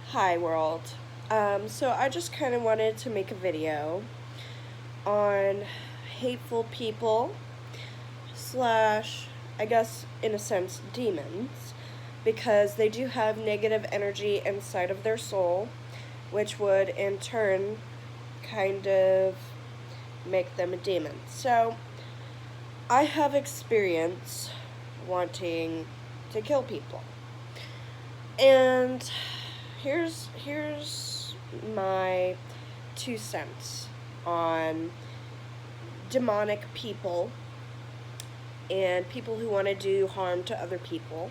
Hi world. So I just kind of wanted to make a video on hateful people slash, I guess in a sense, demons, because they do have negative energy inside of their soul, which would in turn kind of make them a demon. So I have experience wanting to kill people. And here's my 2 cents on demonic people and people who want to do harm to other people.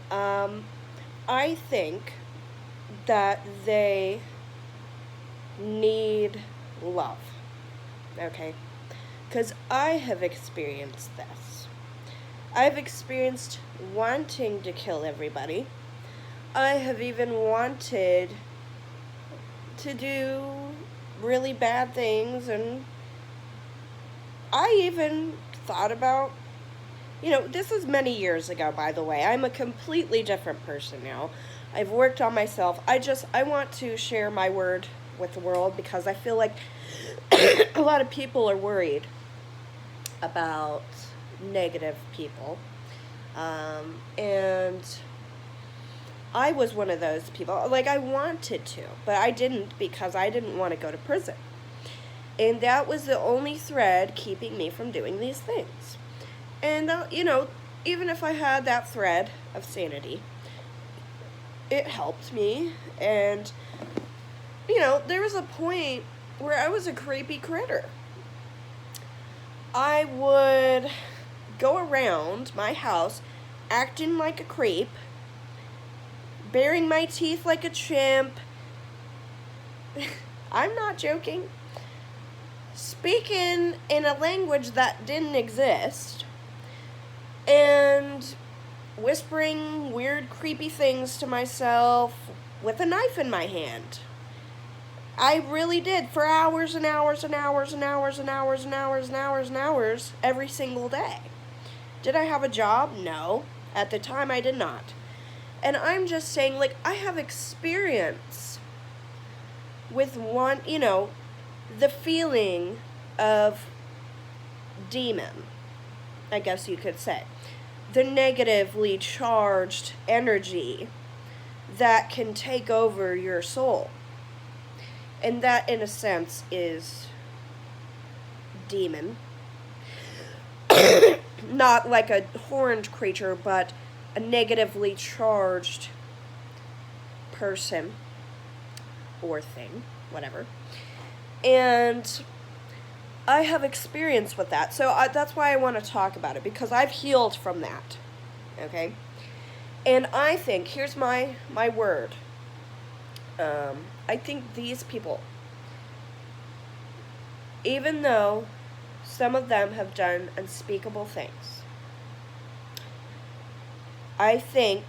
Um, I think that they need love. Okay? Because I have experienced this. I've experienced wanting to kill everybody. I have even wanted to do really bad things, and I even thought about, this is many years ago, by the way. I'm a completely different person now. I've worked on myself. I want to share my word with the world because I feel like a lot of people are worried about negative people. And I was one of those people. Like, I wanted to, but I didn't because I didn't want to go to prison. And that was the only thread keeping me from doing these things. And, even if I had that thread of sanity, it helped me. And, there was a point where I was a creepy critter. I would go around my house acting like a creep, baring my teeth like a chimp. I'm not joking. Speaking in a language that didn't exist, and whispering weird, creepy things to myself with a knife in my hand. I really did for hours and hours and hours and hours and hours and hours and hours and hours every single day. Did I have a job? No. At the time, I did not. And I'm just saying, like, I have experience with the feeling of demon, I guess you could say. The negatively charged energy that can take over your soul. And that, in a sense, is demon. Not like a horned creature, but a negatively charged person or thing, whatever. And I have experience with that, so that's why I want to talk about it, because I've healed from that, okay? And I think, here's my word, I think these people, even though some of them have done unspeakable things, I think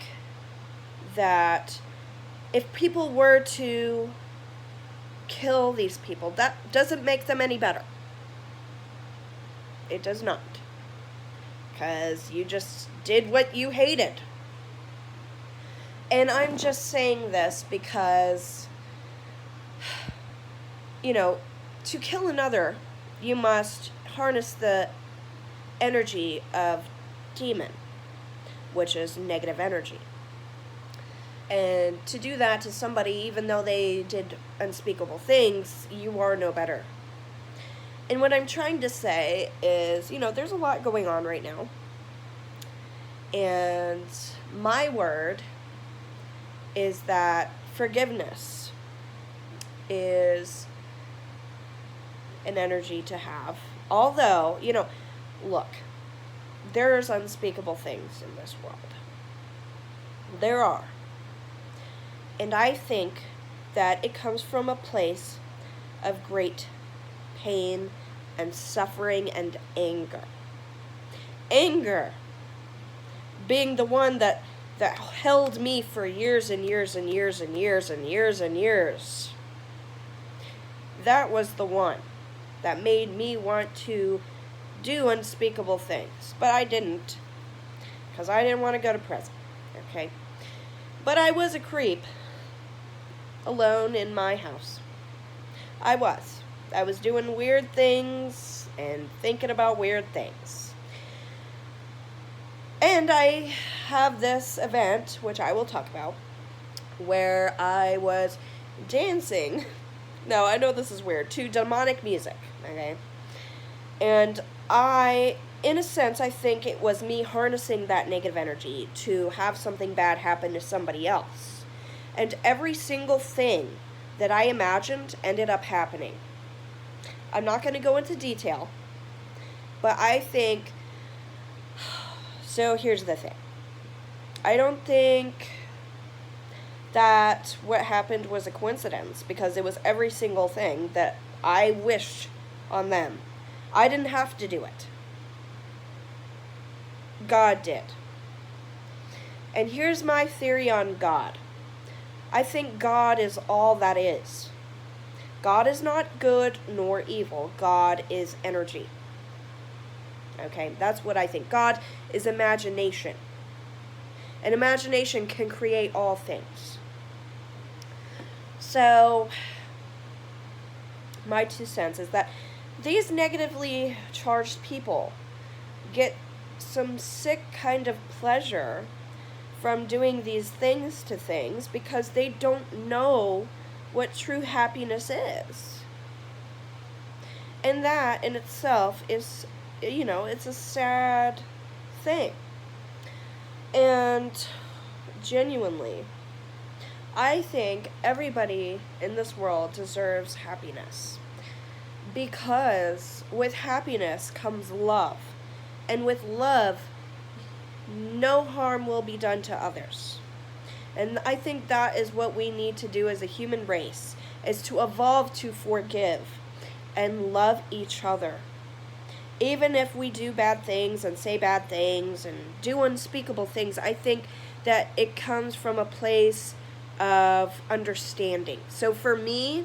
that if people were to kill these people, that doesn't make them any better. It does not. Because you just did what you hated. And I'm just saying this because, to kill another, you must harness the energy of demon, which is negative energy. And to do that to somebody, even though they did unspeakable things, you are no better. And what I'm trying to say is, there's a lot going on right now. And my word is that forgiveness is an energy to have. Although, look, there's unspeakable things in this world. There are. And I think that it comes from a place of great pain and suffering and anger. Anger being the one that held me for years and years and years and years and years and years. That was the one that made me want to do unspeakable things. But I didn't, because I didn't want to go to prison, okay? But I was a creep. alone in my house. I was. I was doing weird things and thinking about weird things. And I have this event, which I will talk about, where I was dancing. No, I know this is weird, to demonic music, okay? And in a sense, I think it was me harnessing that negative energy to have something bad happen to somebody else. And every single thing that I imagined ended up happening. I'm not going to go into detail, but I think. So here's the thing. I don't think that what happened was a coincidence, because it was every single thing that I wished on them. I didn't have to do it. God did. And here's my theory on God. I think God is all that is. God is not good nor evil. God is energy. Okay, that's what I think. God is imagination. And imagination can create all things. So, my 2 cents is that these negatively charged people get some sick kind of pleasure from doing these things to things because they don't know what true happiness is. And that in itself is, it's a sad thing. And genuinely, I think everybody in this world deserves happiness. Because with happiness comes love. And with love, no harm will be done to others. And I think that is what we need to do as a human race, is to evolve to forgive and love each other. Even if we do bad things and say bad things and do unspeakable things, I think that it comes from a place of understanding. So for me,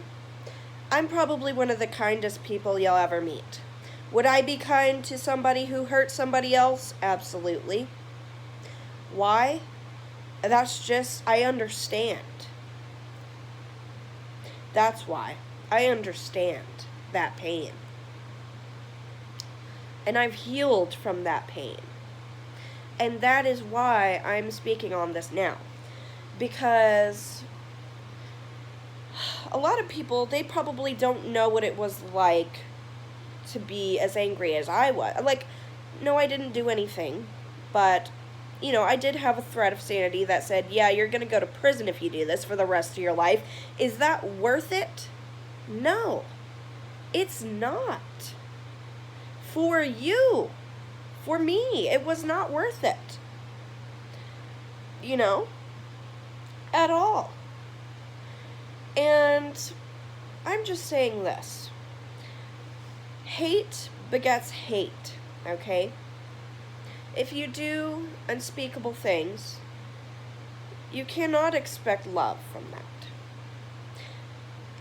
I'm probably one of the kindest people you'll ever meet. Would I be kind to somebody who hurt somebody else? Absolutely. Why? That's just, I understand. That's why. I understand that pain. And I've healed from that pain. And that is why I'm speaking on this now. Because a lot of people, they probably don't know what it was like to be as angry as I was. Like, no, I didn't do anything. But, I did have a threat of sanity that said, yeah, you're going to go to prison if you do this for the rest of your life. Is that worth it? No. It's not. For you. For me. It was not worth it. At all. And I'm just saying this. Hate begets hate, okay? If you do unspeakable things, you cannot expect love from that.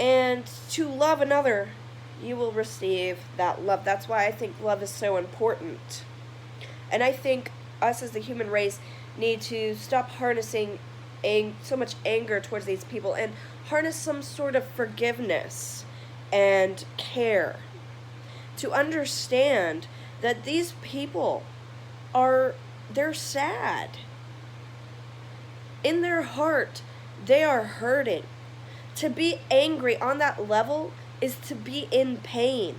And to love another, you will receive that love. That's why I think love is so important. And I think us as the human race need to stop harnessing so much anger towards these people and harness some sort of forgiveness and care to understand that these people they're sad. In their heart, they are hurting. To be angry on that level is to be in pain.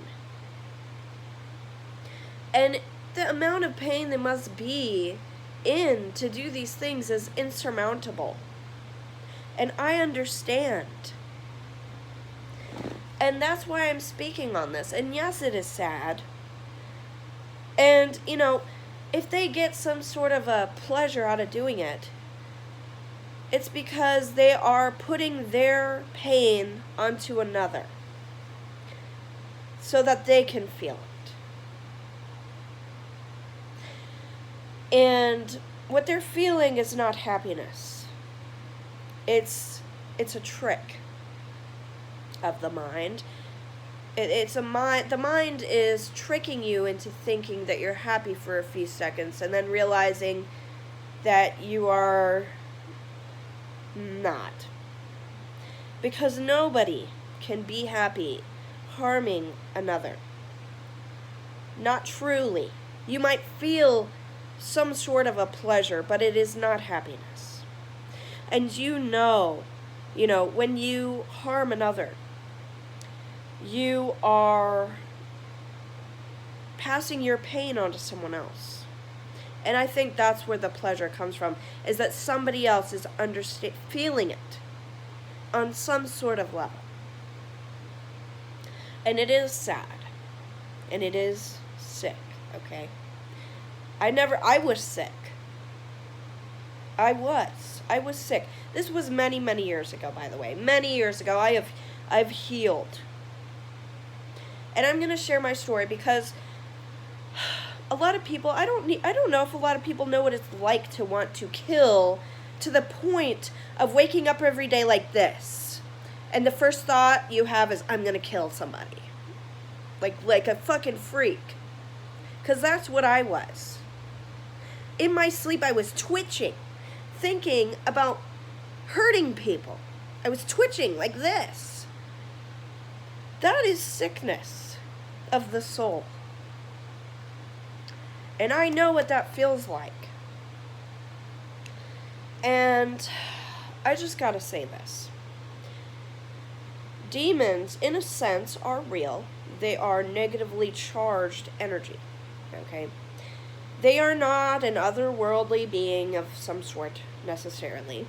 And the amount of pain they must be in to do these things is insurmountable. And I understand. And that's why I'm speaking on this. And yes, it is sad. And, if they get some sort of a pleasure out of doing it, it's because they are putting their pain onto another so that they can feel it. And what they're feeling is not happiness. It's a trick of the mind. It's a mind. The mind is tricking you into thinking that you're happy for a few seconds and then realizing that you are not. Because nobody can be happy harming another. Not truly. You might feel some sort of a pleasure, but it is not happiness. And when you harm another, you are passing your pain onto someone else. And I think that's where the pleasure comes from, is that somebody else is feeling it on some sort of level. And it is sad. And it is sick, okay? I was sick. I was sick. This was many, many years ago, by the way. Many years ago. I've healed. And I'm going to share my story because a lot of people, I don't know if a lot of people know what it's like to want to kill to the point of waking up every day like this. And the first thought you have is, I'm going to kill somebody. Like a fucking freak. Because that's what I was. In my sleep, I was twitching, thinking about hurting people. I was twitching like this. That is sickness of the soul. And I know what that feels like. And I just gotta say this. Demons, in a sense, are real. They are negatively charged energy. Okay? They are not an otherworldly being of some sort, necessarily.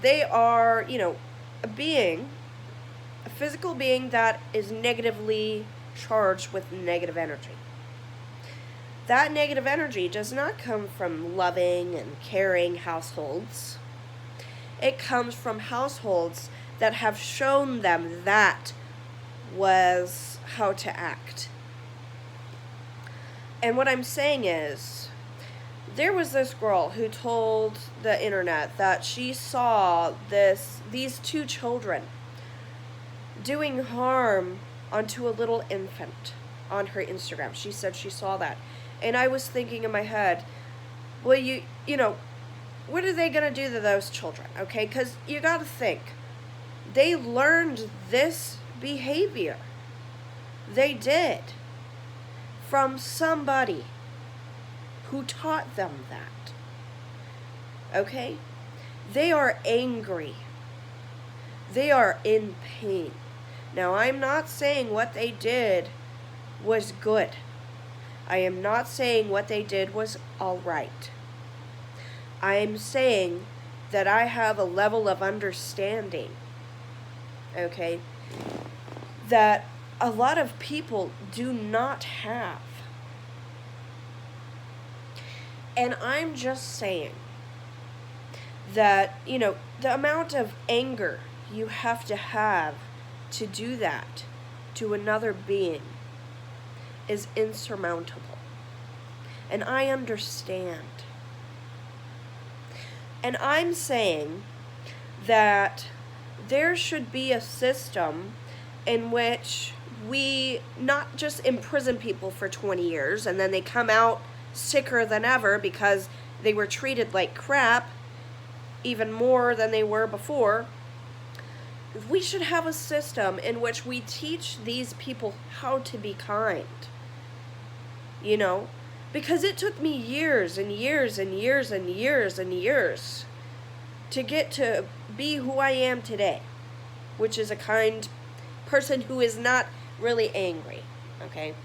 They are, a being, a physical being that is negatively charged with negative energy. That negative energy does not come from loving and caring households. It comes from households that have shown them that was how to act. And what I'm saying is, there was this girl who told the internet that she saw these two children doing harm onto a little infant on her Instagram. She said she saw that. And I was thinking in my head, well, what are they going to do to those children? Okay, because you got to think. They learned this behavior. They did. From somebody who taught them that. Okay? They are angry. They are in pain. Now, I'm not saying what they did was good. I am not saying what they did was all right. I am saying that I have a level of understanding, okay, that a lot of people do not have. And I'm just saying that, the amount of anger you have to do that to another being is insurmountable. And I understand. And I'm saying that there should be a system in which we not just imprison people for 20 years and then they come out sicker than ever because they were treated like crap, even more than they were before. We should have a system in which we teach these people how to be kind. Because it took me years and years and years and years and years to get to be who I am today, which is a kind person who is not really angry, okay?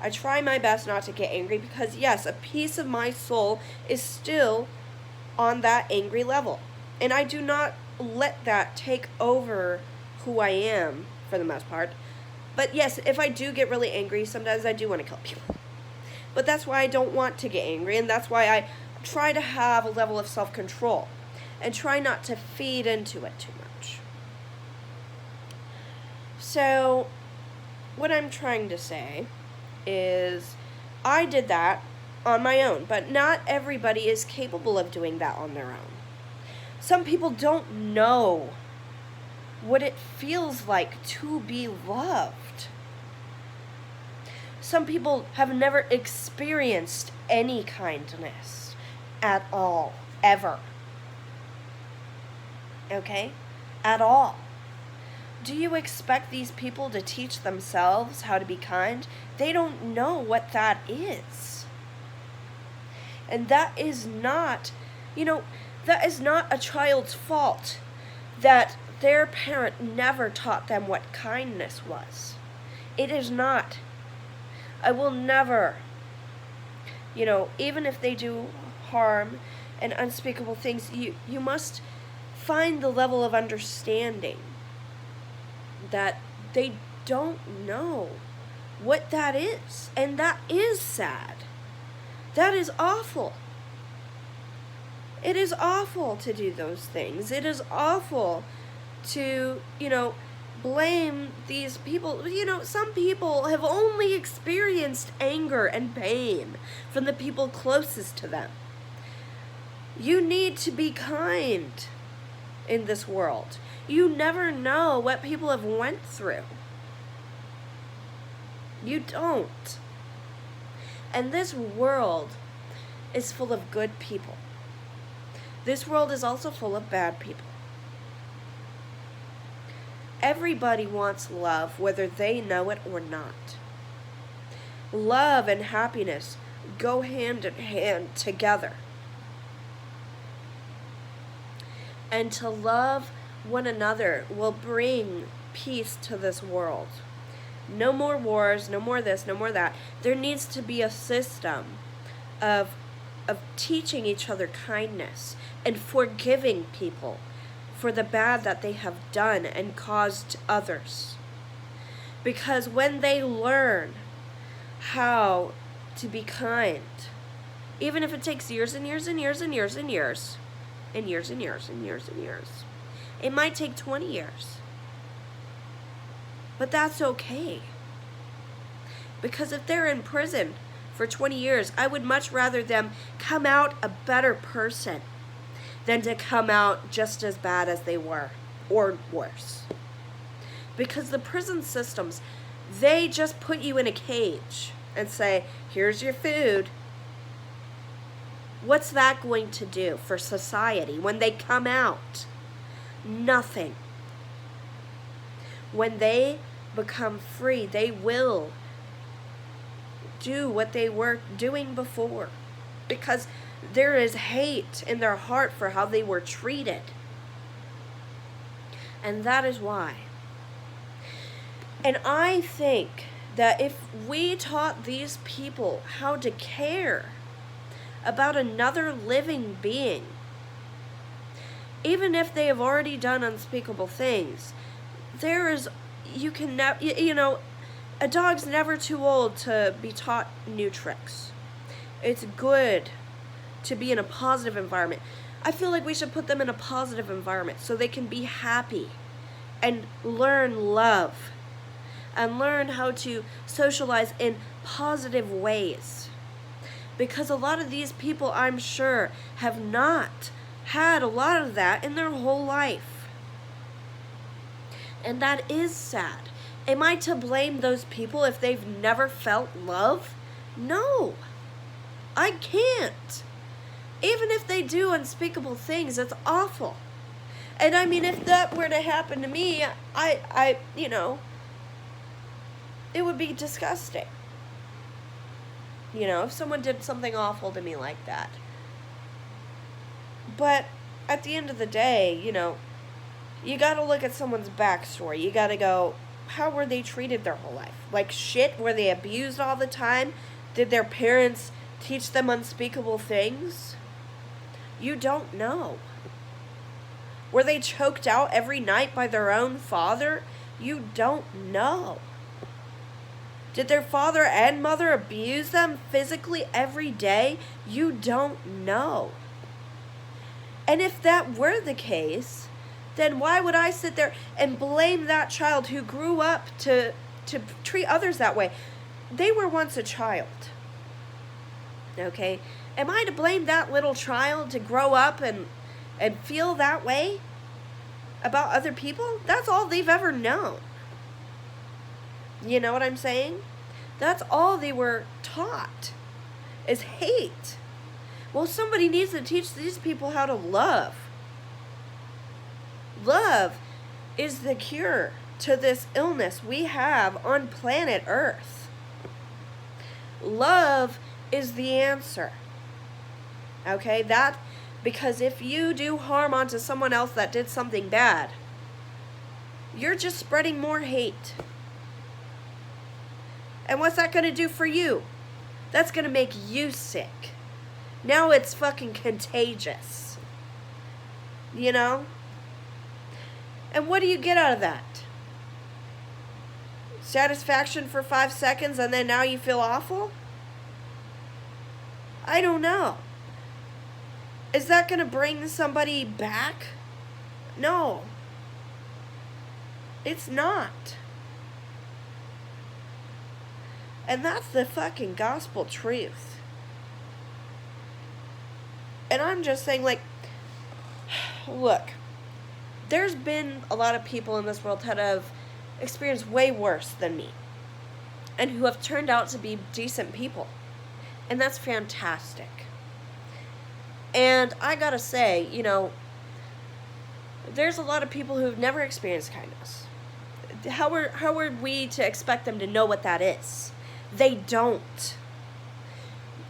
I try my best not to get angry because, yes, a piece of my soul is still on that angry level. And I do not let that take over who I am, for the most part. But yes, if I do get really angry, sometimes I do want to kill people. But that's why I don't want to get angry, and that's why I try to have a level of self-control and try not to feed into it too much. So, what I'm trying to say is I did that on my own, but not everybody is capable of doing that on their own. Some people don't know what it feels like to be loved. Some people have never experienced any kindness at all, ever. Okay? At all. Do you expect these people to teach themselves how to be kind? They don't know what that is. And that is not, that is not a child's fault that their parent never taught them what kindness was. It is not. I will never, even if they do harm and unspeakable things, you must find the level of understanding that they don't know what that is. And that is sad. That is awful. It is awful to do those things. It is awful to, blame these people. Some people have only experienced anger and pain from the people closest to them. You need to be kind in this world. You never know what people have went through. You don't. And this world is full of good people. This world is also full of bad people. Everybody wants love, whether they know it or not. Love and happiness go hand in hand together. And to love one another will bring peace to this world. No more wars, no more this, no more that. There needs to be a system of teaching each other kindness and forgiving people for the bad that they have done and caused to others. Because when they learn how to be kind, even if it takes years and years and years and years and years, and years and years and years and years, it might take 20 years. But that's okay. Because if they're in prison for 20 years, I would much rather them come out a better person than to come out just as bad as they were, or worse. Because the prison systems, they just put you in a cage and say, here's your food. What's that going to do for society when they come out? Nothing. When they become free, they will do what they were doing before. Because there is hate in their heart for how they were treated. And that is why. And I think that if we taught these people how to care about another living being, even if they have already done unspeakable things, a dog's never too old to be taught new tricks. It's good to be in a positive environment. I feel like we should put them in a positive environment so they can be happy and learn love and learn how to socialize in positive ways. Because a lot of these people, I'm sure, have not had a lot of that in their whole life. And that is sad. Am I to blame those people if they've never felt love? No. I can't. Even if they do unspeakable things, it's awful. And I mean, if that were to happen to me, it would be disgusting. If someone did something awful to me like that. But at the end of the day, you gotta look at someone's backstory. You gotta go, how were they treated their whole life? Like shit? Were they abused all the time? Did their parents teach them unspeakable things? You don't know. Were they choked out every night by their own father? You don't know. Did their father and mother abuse them physically every day? You don't know. And if that were the case, then why would I sit there and blame that child who grew up to treat others that way? They were once a child. Okay? Am I to blame that little child to grow up and feel that way about other people? That's all they've ever known. You know what I'm saying? That's all they were taught, is hate. Well, somebody needs to teach these people how to love. Love is the cure to this illness we have on planet Earth. Love is the answer. Okay? Because if you do harm onto someone else that did something bad, you're just spreading more hate. And what's that going to do for you? That's going to make you sick. Now it's fucking contagious. You know? And what do you get out of that? Satisfaction for 5 seconds and then now you feel awful? I don't know. Is that going to bring somebody back? No. It's not. And that's the fucking gospel truth. And I'm just saying, like, look, there's been a lot of people in this world that have experienced way worse than me. And who have turned out to be decent people. And that's fantastic. And I gotta say, you know, there's a lot of people who've never experienced kindness. How are we to expect them to know what that is? They don't.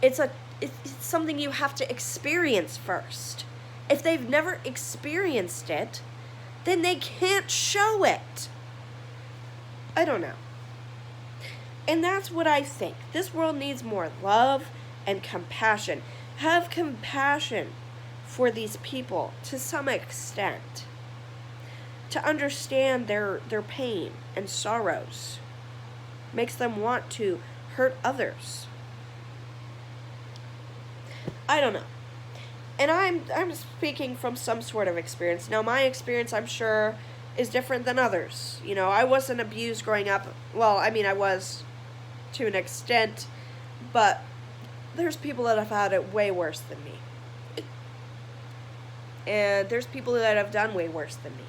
It's something you have to experience first. If they've never experienced it, then they can't show it. I don't know. And that's what I think. This world needs more love and compassion. Have compassion for these people to some extent. To understand their pain and sorrows. Makes them want to hurt others. I don't know. And I'm speaking from some sort of experience. Now, my experience, I'm sure, is different than others. You know, I wasn't abused growing up. Well, I mean, I was to an extent, but there's people that have had it way worse than me. And there's people that have done way worse than me.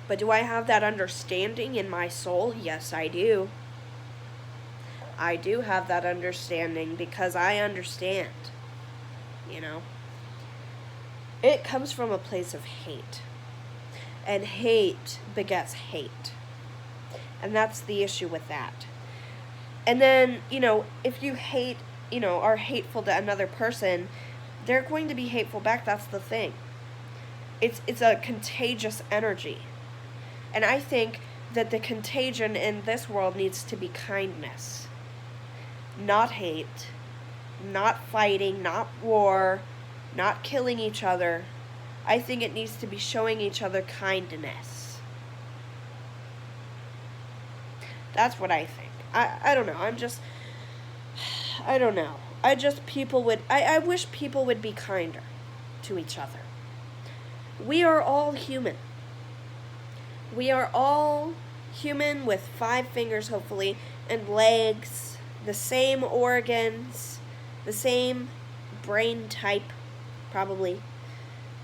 But do I have that understanding in my soul? Yes, I do. I do have that understanding because I understand. You know? It comes from a place of hate. And hate begets hate. And that's the issue with that. And then, you know, if you hate, you know, are hateful to another person, they're going to be hateful back. That's the thing. It's a contagious energy. And I think that the contagion in this world needs to be kindness. Not hate. Not fighting. Not war. Not killing each other. I think it needs to be showing each other kindness. That's what I think. I don't know. I don't know. I wish people would be kinder to each other. We are all human. We are all human with 5 fingers, hopefully, and legs, the same organs, the same brain type, probably.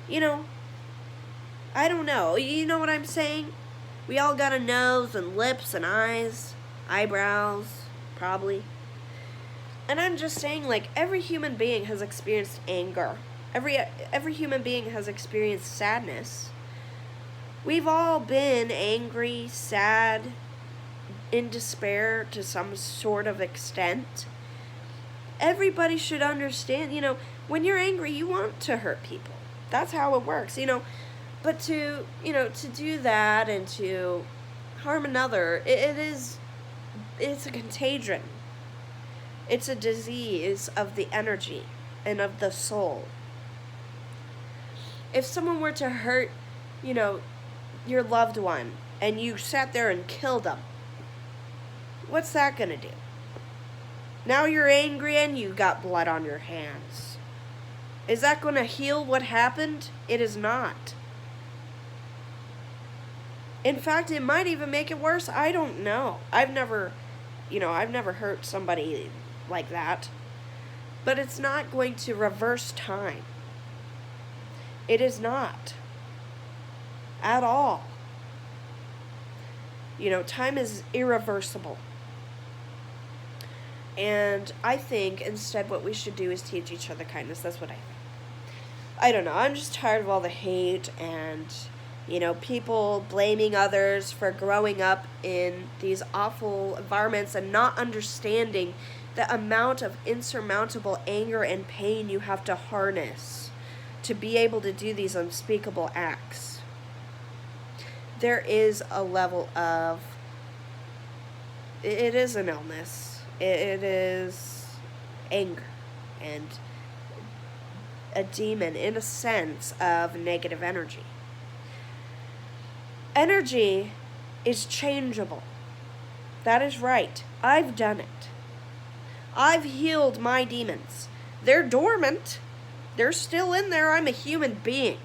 You know, I don't know. You know what I'm saying? We all got a nose and lips and eyes, eyebrows, probably. And I'm just saying, like, every human being has experienced anger. Every human being has experienced sadness. We've all been angry, sad, in despair to some sort of extent. Everybody should understand, you know, when you're angry, you want to hurt people. That's how it works, you know. But to do that and to harm another, it's a contagion. It's a disease of the energy and of the soul. If someone were to hurt, you know, your loved one, and you sat there and killed them, what's that gonna do? Now you're angry and you got blood on your hands. Is that gonna heal what happened? It is not. In fact, it might even make it worse. I don't know. I've never hurt somebody like that. But it's not going to reverse time. It is not. At all. You know, time is irreversible. And I think instead what we should do is teach each other kindness. That's what I think. I don't know, I'm just tired of all the hate and, people blaming others for growing up in these awful environments and not understanding the amount of insurmountable anger and pain you have to harness to be able to do these unspeakable acts. There is a level of, it is an illness. It is anger and a demon, in a sense, of negative energy. Energy is changeable. That is right. I've done it. I've healed my demons. They're dormant. They're still in there. I'm a human being.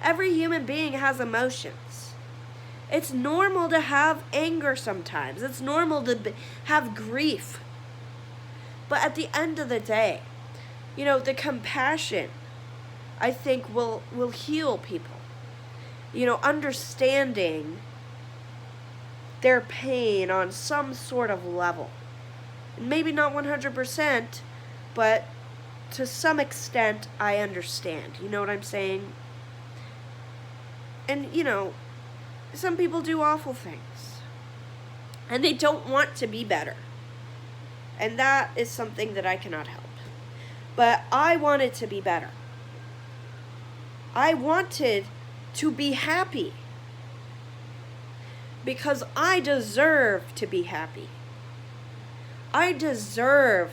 Every human being has emotions. It's normal to have anger sometimes. It's normal to have grief. But at the end of the day, the compassion, I think, will heal people. Understanding their pain on some sort of level. Maybe not 100%, but to some extent, I understand. You know what I'm saying? And, some people do awful things. And they don't want to be better. And that is something that I cannot help. But I wanted to be better. I wanted to be happy. Because I deserve to be happy. I deserve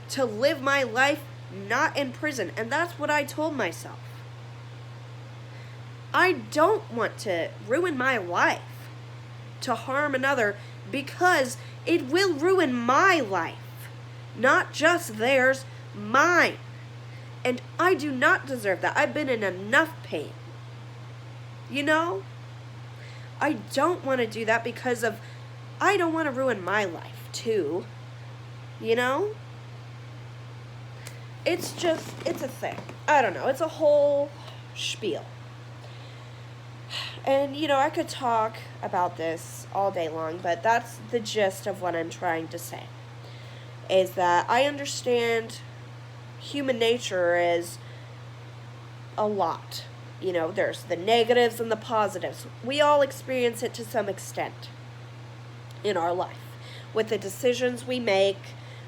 to live my life not in prison. And that's what I told myself. I don't want to ruin my life to harm another, because it will ruin my life. Not just theirs, mine. And I do not deserve that. I've been in enough pain. I don't want to do that because I don't want to ruin my life too. It's a thing. I don't know. It's a whole spiel. And, I could talk about this all day long, but that's the gist of what I'm trying to say. Is that I understand human nature is a lot. There's the negatives and the positives. We all experience it to some extent in our life. With the decisions we make,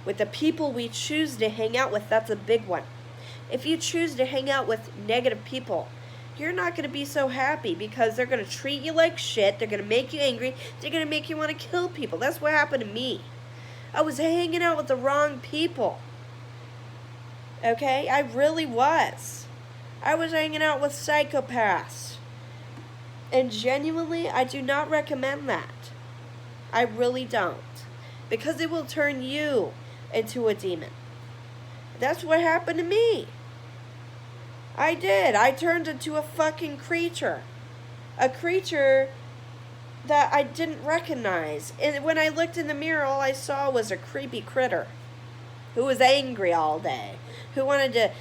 with the people we choose to hang out with, that's a big one. If you choose to hang out with negative people, you're not going to be so happy because they're going to treat you like shit. They're going to make you angry. They're going to make you want to kill people. That's what happened to me. I was hanging out with the wrong people. Okay? I really was. I was hanging out with psychopaths. And genuinely, I do not recommend that. I really don't. Because it will turn you into a demon. That's what happened to me. I did. I turned into a fucking creature. A creature that I didn't recognize. And when I looked in the mirror, all I saw was a creepy critter who was angry all day, who wanted to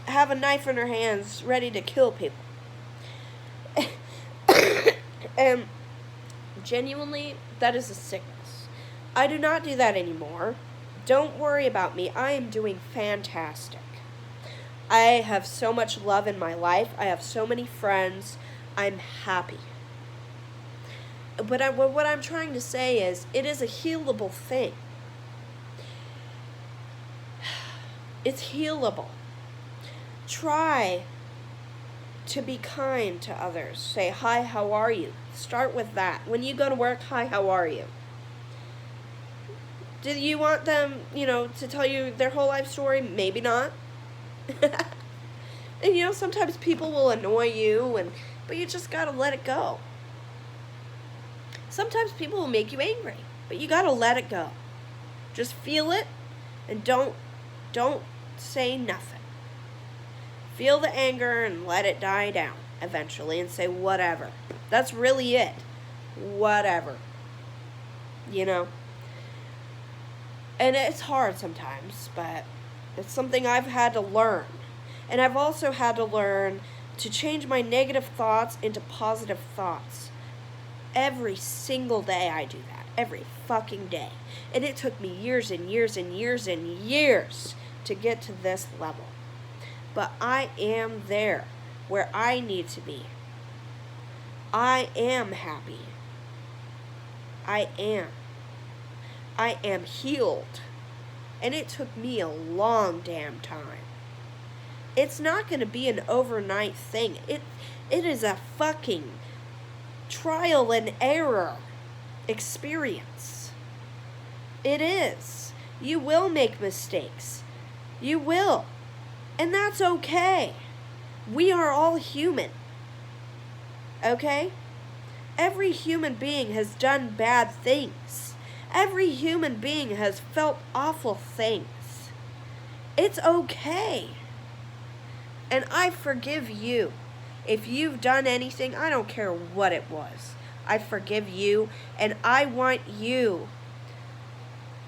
have a knife in her hands ready to kill people. And genuinely, that is a sickness. I do not do that anymore. Don't worry about me. I am doing fantastic. I have so much love in my life. I have so many friends. I'm happy. But what I'm trying to say is, it is a healable thing. It's healable. Try to be kind to others. Say, hi, how are you? Start with that. When you go to work, hi, how are you? Do you want them, to tell you their whole life story? Maybe not. And sometimes people will annoy you, but you just gotta let it go. Sometimes people will make you angry, but you gotta let it go. Just feel it, and don't say nothing. Feel the anger and let it die down eventually, and say whatever. That's really it. Whatever. And it's hard sometimes, but it's something I've had to learn. And I've also had to learn to change my negative thoughts into positive thoughts. Every single day I do that. Every fucking day. And it took me years and years and years and years to get to this level. but I am there where I need to be. I am happy. I am. I am healed. And it took me a long damn time. It's not going to be an overnight thing. It is a fucking trial and error experience. It is. You will make mistakes. You will. And that's okay. We are all human. Okay? Every human being has done bad things. Every human being has felt awful things. It's okay. And I forgive you. If you've done anything, I don't care what it was. I forgive you, and I want you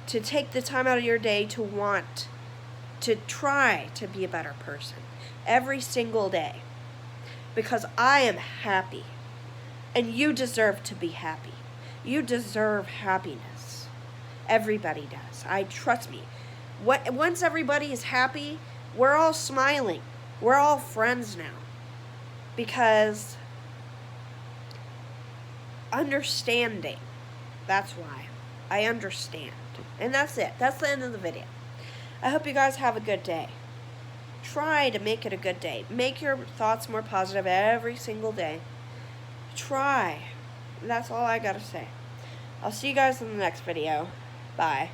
to take the time out of your day to want to try to be a better person every single day. Because I am happy. And you deserve to be happy. You deserve happiness. Everybody does. Trust me. Once everybody is happy, we're all smiling. We're all friends now. Because understanding. That's why. I understand. And that's it. That's the end of the video. I hope you guys have a good day. Try to make it a good day. Make your thoughts more positive every single day. Try. That's all I gotta say. I'll see you guys in the next video. Bye.